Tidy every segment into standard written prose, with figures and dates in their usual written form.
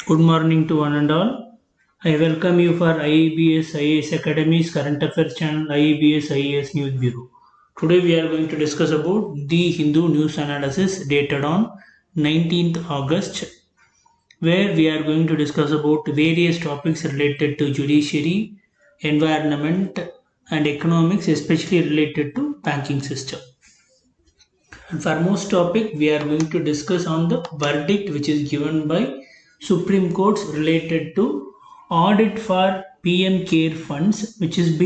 Good morning to one and all. I welcome you for IABS IAS Academy's Current Affairs channel IABS IAS News Bureau. Today we are going to discuss about the Hindu news analysis dated on 19th August, where we are going to discuss about various topics related to judiciary, environment and economics, especially related to banking system. And for most topic, we are going to discuss on the verdict which is given by Supreme Courts related to audit for PM Care funds, which is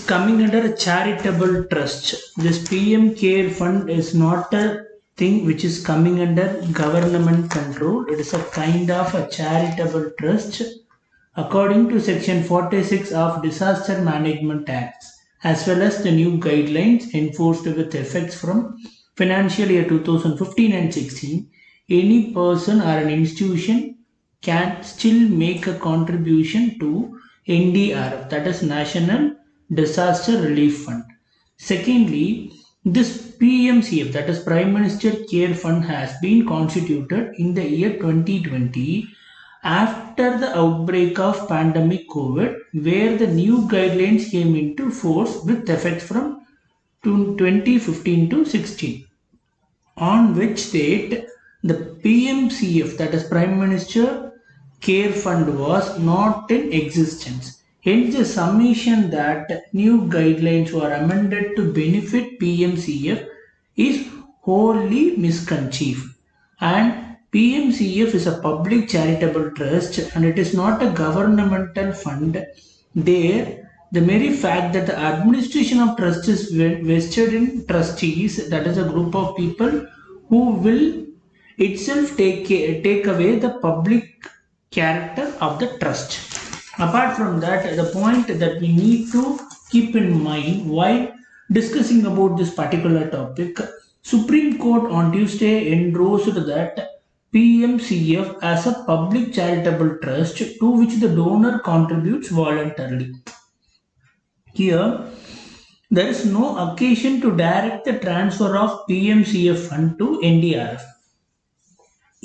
coming under a charitable trust. This PM Care fund is not a thing which is coming under government control. It is a kind of a charitable trust according to Section 46 of Disaster Management Acts, as well as the new guidelines enforced with effects from financial year 2015 and 16, any person or an institution can still make a contribution to NDRF, that is National Disaster Relief Fund. Secondly, this PMCF, that is Prime Minister Care Fund, has been constituted in the year 2020 after the outbreak of pandemic COVID, where the new guidelines came into force with effect from 2015 to 16, on which date the PMCF, that is Prime Minister Care Fund, was not in existence. Hence, the submission that new guidelines were amended to benefit PMCF is wholly misconceived. And PMCF is a public charitable trust and it is not a governmental fund. There, the very fact that the administration of trust is vested in trustees, that is a group of people who will itself take away the public character of the trust. Apart from that, the point that we need to keep in mind while discussing about this particular topic, Supreme Court on Tuesday endorsed that PMCF as a public charitable trust to which the donor contributes voluntarily. Here, there is no occasion to direct the transfer of PMCF fund to NDRF.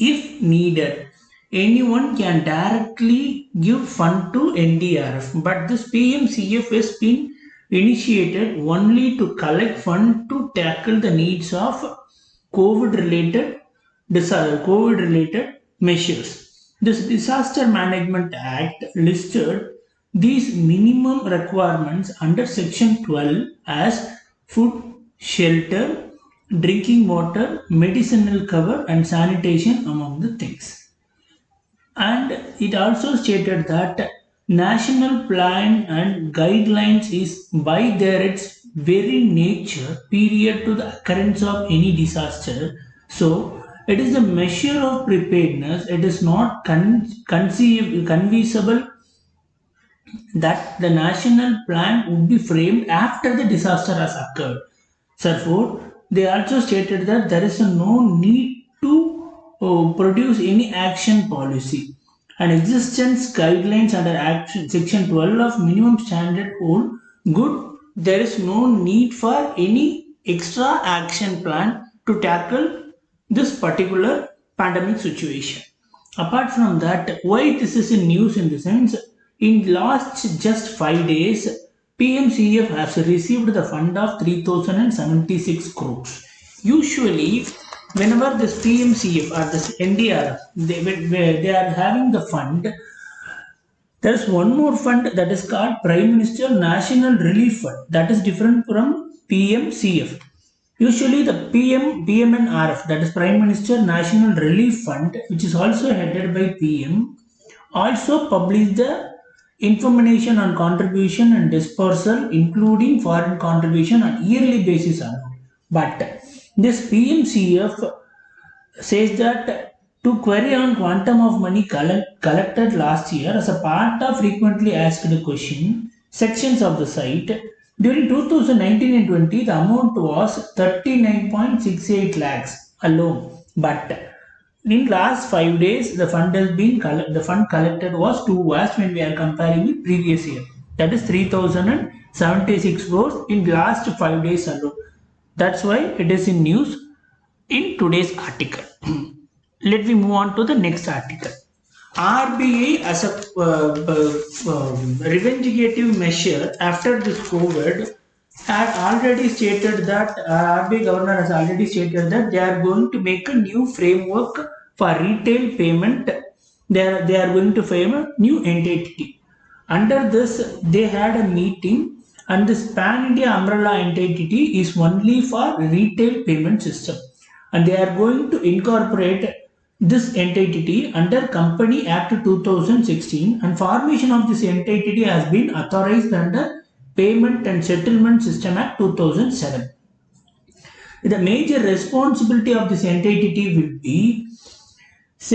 If needed, anyone can directly give fund to NDRF, but this PMCF has been initiated only to collect fund to tackle the needs of COVID-related measures. This Disaster Management Act listed these minimum requirements under Section 12 as food, shelter, drinking water, medicinal cover, and sanitation among the things. And it also stated that national plan and guidelines is by their its very nature period to the occurrence of any disaster. So it is a measure of preparedness. It is not conceivable that the national plan would be framed after the disaster has occurred. Therefore, they also stated that there is no need to produce any action policy. An existence guidelines under action section 12 of minimum standard hold good. There is no need for any extra action plan to tackle this particular pandemic situation. Apart from that, why this is in news in the sense, in last just 5 days, PMCF has received the fund of 3076 crores. Usually, whenever this PMCF or this NDRF, they are having the fund, there is one more fund that is called Prime Minister National Relief Fund. That is different from PMCF. Usually the PMNRF, that is Prime Minister National Relief Fund, which is also headed by PM, also publish the information on contribution and dispersal, including foreign contribution on yearly basis alone. But this PMCF says that to query on quantum of money collected last year as a part of frequently asked question sections of the site, during 2019 and 20, the amount was 39.68 lakhs alone. But in last 5 days, the fund collected was too vast when we are comparing with previous year. That is 3076 crores in last 5 days alone. That's why it is in news in today's article. Let me move on to the next article. RBI as a revengative measure after this COVID had already stated that RBI governor has already stated that they are going to make a new framework for retail payment. They are going to frame a new entity. Under this, they had a meeting, and this pan India umbrella entity is only for retail payment system, and they are going to incorporate this entity under Company Act 2016, and formation of this entity has been authorized under Payment and Settlement System Act 2007. The major responsibility of this entity will be this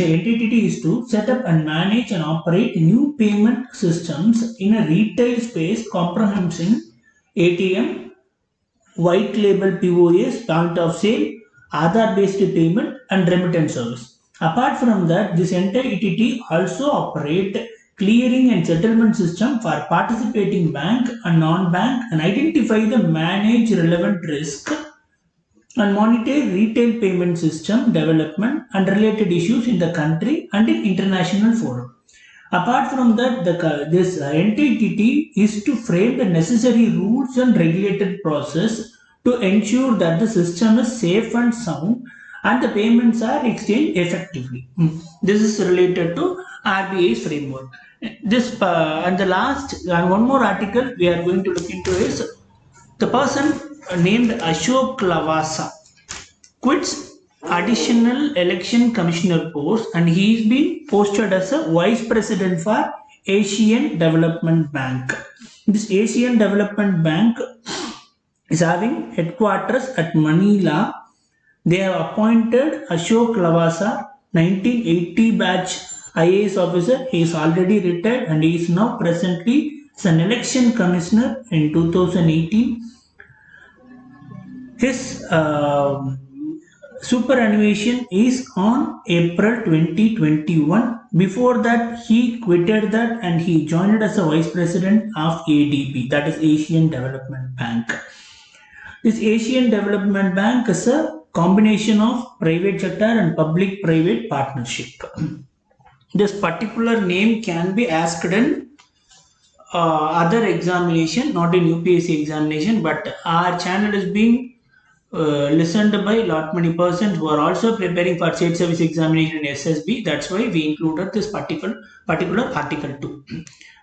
entity is to set up and manage and operate new payment systems in a retail space comprehending ATM, white label POS, point of sale, Aadhaar based payment, and remittance service. Apart from that, this entire entity also operate clearing and settlement system for participating bank and non-bank, and identify the manage relevant risk and monitor retail payment system development and related issues in the country and in international forum. Apart from that, this entity is to frame the necessary rules and regulated process to ensure that the system is safe and sound and the payments are exchanged effectively. This is related to RBI's framework. This and the last and one more article we are going to look into is the person named Ashok Lavasa quits additional election commissioner post, and he's been posted as a vice president for Asian Development Bank. This Asian Development Bank is having headquarters at Manila. They have appointed Ashok Lavasa, 1980 batch IAS officer. He is already retired and he is now presently as an election commissioner in 2018. His superannuation is on April 2021. Before that, he quitted that and he joined as a vice president of ADB, that is Asian Development Bank. This Asian Development Bank is a combination of private sector and public-private partnership. This particular name can be asked in other examination, not in UPSC examination, but our channel is being listened by lot many persons who are also preparing for state service examination in SSB. That's why we included this particular article too.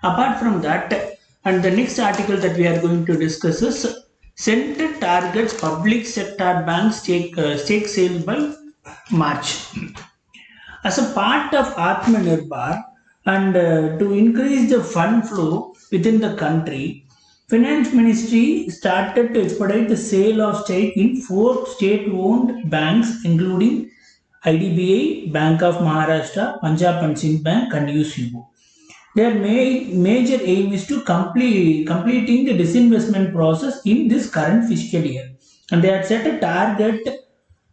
Apart from that, and the next article that we are going to discuss is Center targets public sector banks stake sales by March. As a part of Atmanirbhar and to increase the fund flow within the country, Finance Ministry started to expedite the sale of stake in 4 state-owned banks, including IDBI, Bank of Maharashtra, Punjab and Sind Bank, and UCO. Their major aim is to completing the disinvestment process in this current fiscal year, and they had set a target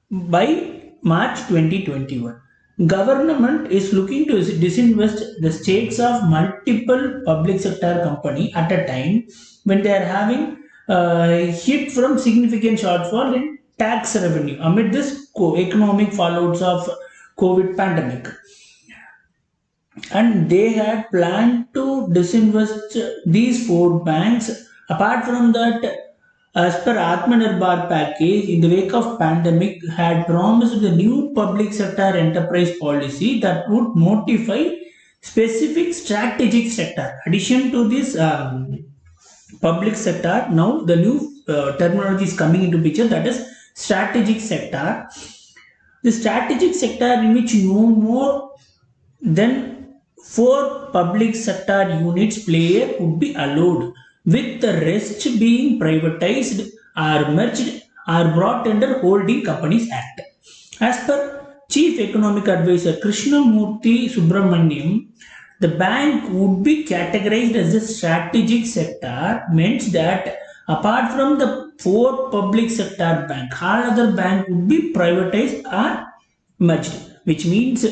by March 2021. Government is looking to disinvest the stakes of multiple public sector company at a time when they are having hit from significant shortfall in tax revenue amid this economic fallouts of COVID pandemic. And they had planned to disinvest these 4 banks. Apart from that, as per Atmanirbhar package, in the wake of pandemic, had promised the new public sector enterprise policy that would notify specific strategic sector. Addition to this public sector, now the new terminology is coming into picture, that is strategic sector. The strategic sector in which no more than 4 public sector units player would be allowed, with the rest being privatized or merged or brought under Holding Companies Act. As per Chief Economic Advisor Krishnamurthy Subramaniam, the bank would be categorized as a strategic sector, means that apart from the 4 public sector bank, all other bank would be privatized or merged, which means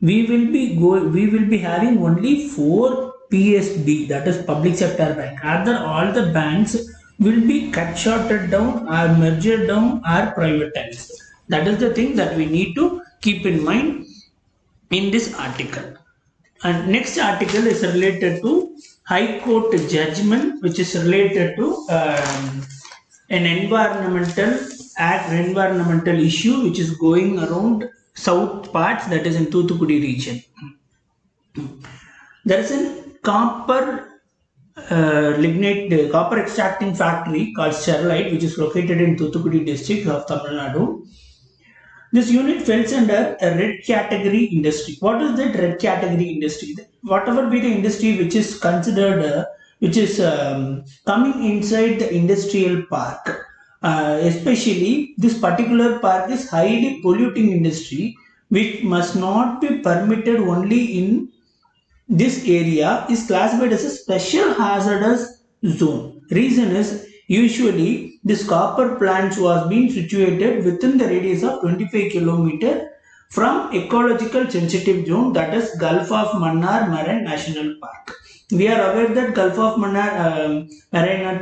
we will be having only 4 PSB, that is public sector bank. Other all the banks will be cut shorted down or merged down or privatized. That is the thing that we need to keep in mind in this article. And next article is related to High Court judgment, which is related to an environmental issue which is going around south parts, that is in Thoothukudi region. There is a copper extracting factory called Sterlite, which is located in Thoothukudi district of Tamil Nadu. This unit falls under a red category industry. What is that red category industry? Whatever be the industry which is considered, which is coming inside the industrial park, especially this particular park is highly polluting industry, which must not be permitted only in this area, is classified as a special hazardous zone. Reason is usually this copper plant was being situated within the radius of 25 km from ecological sensitive zone, that is Gulf of Mannar Marine National Park. We are aware that Gulf of Mannar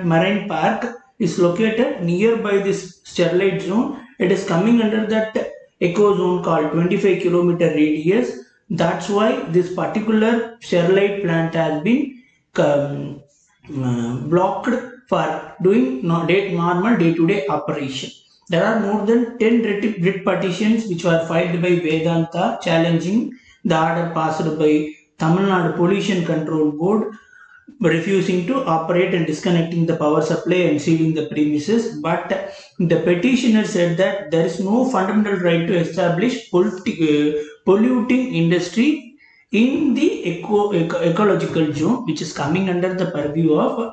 Marine Park is located nearby this Sterlite zone. It is coming under that eco zone called 25 km radius. That's why this particular Sterlite plant has been blocked for doing normal day-to-day operation. There are more than 10 writ petitions which were filed by Vedanta challenging the order passed by Tamil Nadu Pollution Control Board, refusing to operate and disconnecting the power supply and sealing the premises. But the petitioner said that there is no fundamental right to establish polluting industry in the ecological zone, which is coming under the purview of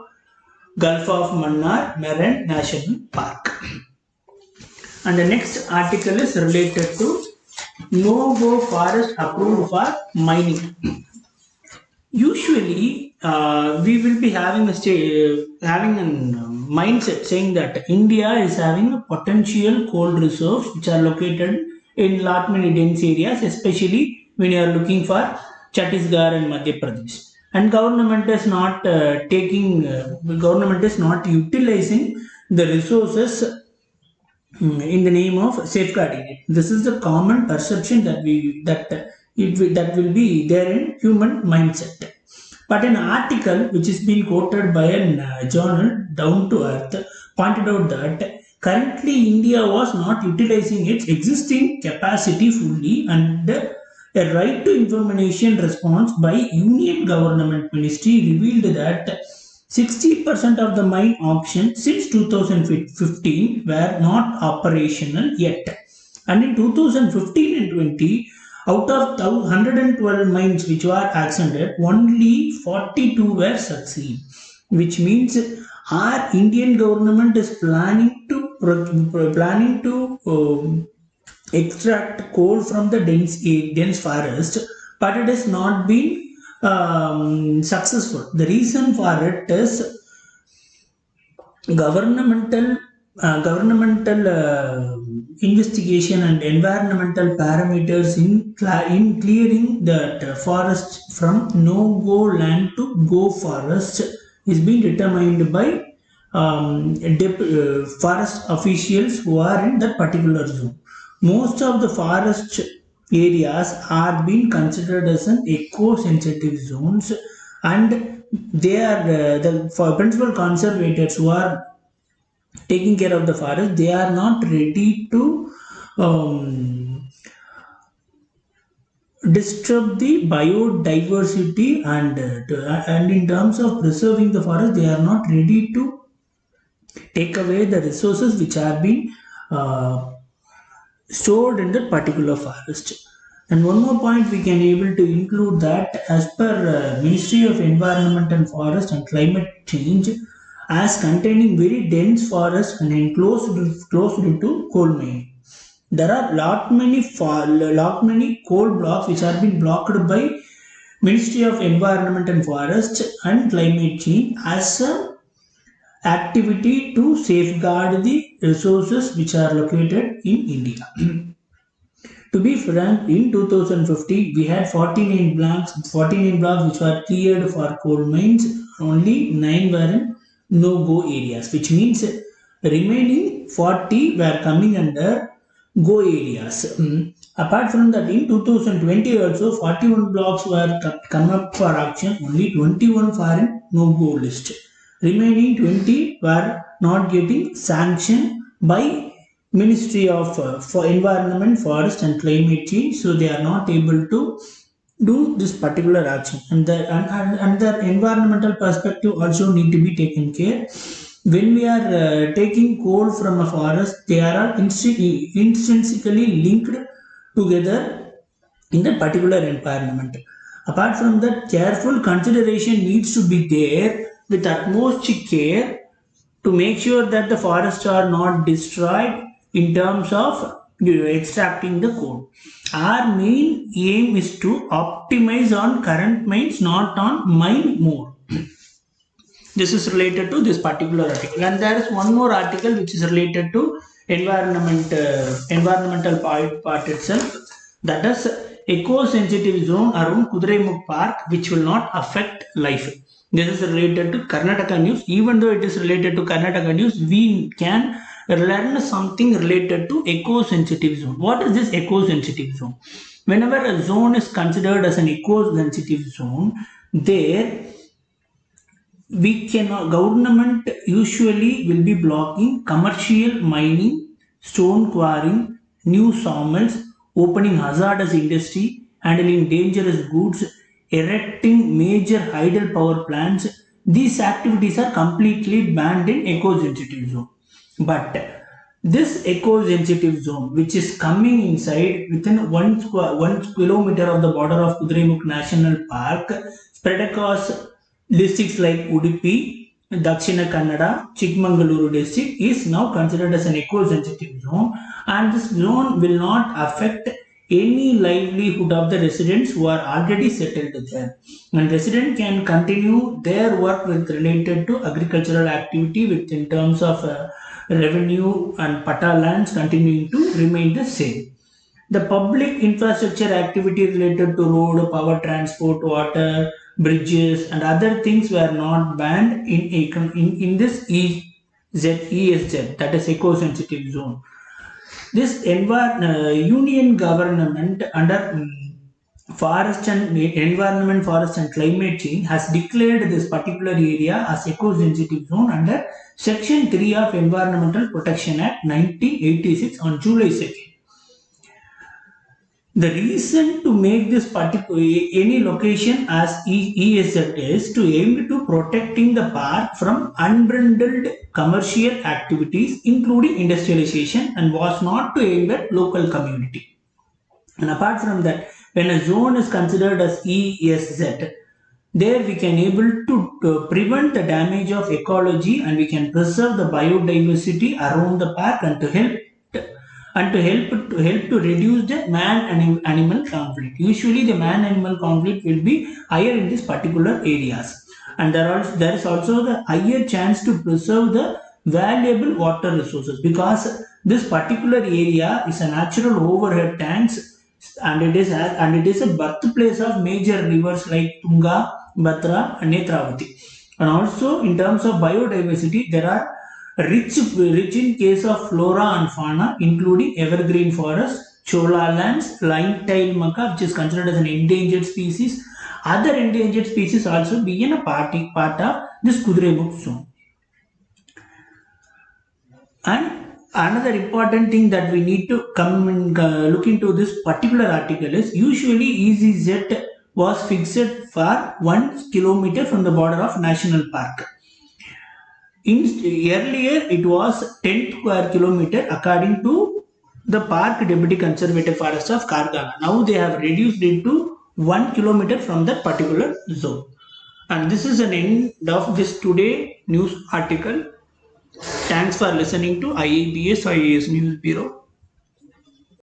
Gulf of Mannar Marine National Park. And the next article is related to no-go forest approved for mining. Usually, we will be having a mindset saying that India is having potential coal reserves which are located in lot many dense areas, especially when you are looking for Chhattisgarh and Madhya Pradesh. And government is not utilizing the resources in the name of safeguarding it. This is the common perception that will be there in human mindset. But an article which is being quoted by a journal, Down to Earth, pointed out that currently India was not utilizing its existing capacity fully, and a right to information response by Union Government Ministry revealed that 60% of the mine auctions since 2015 were not operational yet. And in 2015 and 20, out of 112 mines which were accident, only 42 were succeed, which means our Indian government is planning to extract coal from the dense forest, but it has not been successful. The reason for it is governmental investigation and environmental parameters in clearing the forest from no-go land to go forest is being determined by forest officials who are in that particular zone. Most of the forest areas are being considered as an eco-sensitive zones, and they are for principal conservators who are taking care of the forest, they are not ready to disturb the biodiversity, and in terms of preserving the forest, they are not ready to take away the resources which are being stored in that particular forest. And one more point we can able to include that as per Ministry of Environment and Forest and Climate Change, as containing very dense forest and enclosed to coal mine. There are lot many coal blocks which are being blocked by Ministry of Environment and Forest and Climate Change as a activity to safeguard the resources which are located in India. To be frank, in 2015, we had 49 blocks which were cleared for coal mines. Only 9 were in no-go areas, which means remaining 40 were coming under go areas. Apart from that, in 2020 also 41 blocks were come up for auction, only 21 are in no-go list. Remaining 20 were not getting sanctioned by Ministry of for Environment, Forest and Climate Change, so they are not able to do this particular action. And the environmental perspective also need to be taken care. When we are taking coal from a forest, they are intrinsically linked together in that particular environment. Apart from that, careful consideration needs to be there with utmost care to make sure that the forests are not destroyed in terms of extracting the coal. Our main aim is to optimize on current mines, not on mine more. This is related to this particular article, and there is one more article which is related to environmental part itself. That is eco-sensitive zone around Kudiramukh Park, which will not affect life. This is related to Karnataka news. Even though it is related to Karnataka news, we can learn something related to eco-sensitive zone. What is this eco-sensitive zone? Whenever a zone is considered as an eco-sensitive zone, there we cannot, government usually will be blocking commercial mining, stone quarrying, new sawmills, opening hazardous industry, handling dangerous goods, erecting major idle power plants. These activities are completely banned in eco-sensitive zone. But this eco-sensitive zone, which is coming inside within 1 kilometer of the border of Kudiramukh National Park, spread across districts like Udupi, Dakshina Kannada, Chikmagaluru district, is now considered as an eco-sensitive zone, and this zone will not affect any livelihood of the residents who are already settled there. And residents can continue their work with related to agricultural activity with in terms of revenue and pata lands continuing to remain the same. The public infrastructure activity related to road, power transport, water, bridges, and other things were not banned in this ESZ, that is eco-sensitive zone. This union government under Forest and Environment, Forest and Climate Change has declared this particular area as eco-sensitive zone under Section 3 of Environmental Protection Act 1986 on July 2nd. The reason to make this particular any location as ESZ is to aim to protecting the park from unbridled commercial activities, including industrialization, and was not to aim at local community. And apart from that, when a zone is considered as ESZ, there we can able to prevent the damage of ecology, and we can preserve the biodiversity around the park, and to help to reduce the man and animal conflict. Usually the man animal conflict will be higher in these particular areas, and there is also the higher chance to preserve the valuable water resources, because this particular area is a natural overhead tanks, and it is a birthplace of major rivers like Tunga, Bhadra and Netravati. And also in terms of biodiversity, there are rich in case of flora and fauna, including evergreen forest, chola lands, line-tailed macaw, which is considered as an endangered species. Other endangered species also being a part of this Kudiramukh zone. And another important thing that we need to come and look into this particular article is usually ESZ was fixed for 1 kilometer from the border of national park. Earlier it was 10 square kilometer according to the Park Deputy Conservative Forest of Kargala. Now they have reduced it to 1 kilometer from that particular zone. And this is an end of this today news article. Thanks for listening to IABS IAS News Bureau.